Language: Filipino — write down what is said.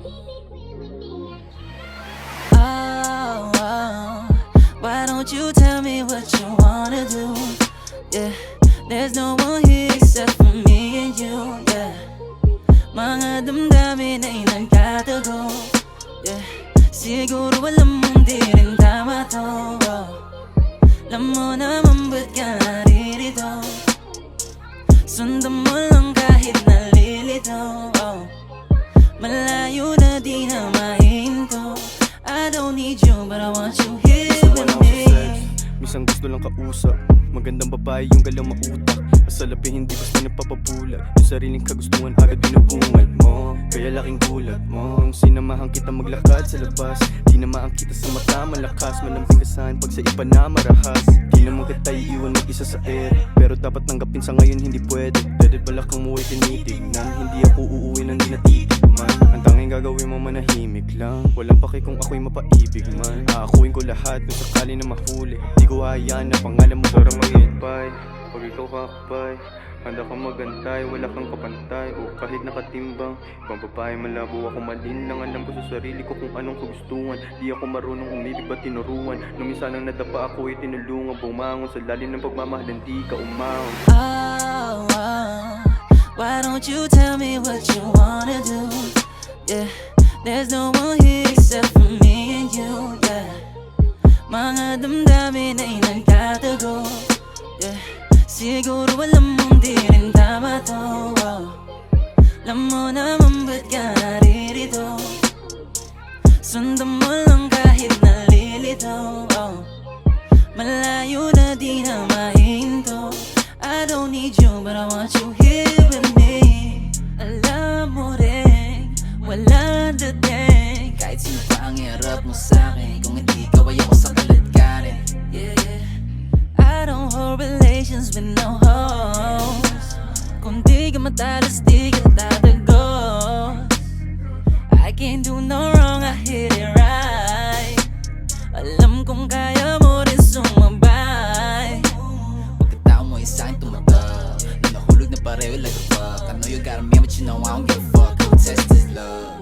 Oh, oh, why don't you tell me what you wanna do? Yeah, there's no one here except for me and you. Yeah, mga damdamin ay nagtatago. Yeah, siguro alam mong di rin tama to. Oh, alam mo naman ba't ka naririto? Sundan mo lang kahit nalilito. Oh, malayo na di na mahinto. I don't need you but I want you here with me. Minsan gusto lang kausap, magandang babae yung galang mautak. Asalapi hindi basta nagpapapula, yung sariling kagustuhan agad binubungad mo. Kaya laking gulat mo, nung sinamahan kita maglakad sa labas. Di namaan kita sa mata malakas, malambing kasahan pag sa iba na marahas. Di naman kita iiwan mag-isa sa ere, pero dapat tanggapin sa ngayon hindi pwede. Dahil balak kang muwi tinitignan, hindi ako uuwi nang di natitikman. Ang tanging gagawin mo manahimik lang, walang pake kung ako'y mapaibig man. Aakuin ko lahat kung sakali na mahuli, di ko hayaan na pangalan mo sarang mag-goodbye. Pag ikaw kakabay, handa kang magantay, wala kang kapantay o kahit nakatimbang. Ibang babae malabo ako malinlang, alam ko sa sarili ko kung anong kagustuhan. Di ako marunong umibig ba tinuruan, nung minsan ang nadapa ako ay tinulungan. Bumangon sa lalim ng pagmamahal, hindi ka umahon. Oh, oh, why don't you tell me what you wanna do? Yeah, there's no one here except for me and you. Yeah, mga damdamin ay nagtatago. Yeah, siguro alam mong di rin tama to. Oh, alam mo naman ba't ka naririto? Sundan mo lang kahit nalilito. Oh, malayo na di na mahinto. I don't need you but I want you here with me. Alam mo rin, wala dating kahit sino pa ang hirap mo sa'kin. Kung hindi ikaw ay ako sa kaladkarin. Yeah, yeah, I don't hold relations with no hoes. Kung di ka matalas, di ka tatagos. I can't do no wrong, I hit it right. Alam kong kaya mo rin sumabay. Pagkatao mo ay sa'kin tumatak, na nahulog na pareho like a fuck. I know you got a man but you know I don't give a fuck. Who test this love?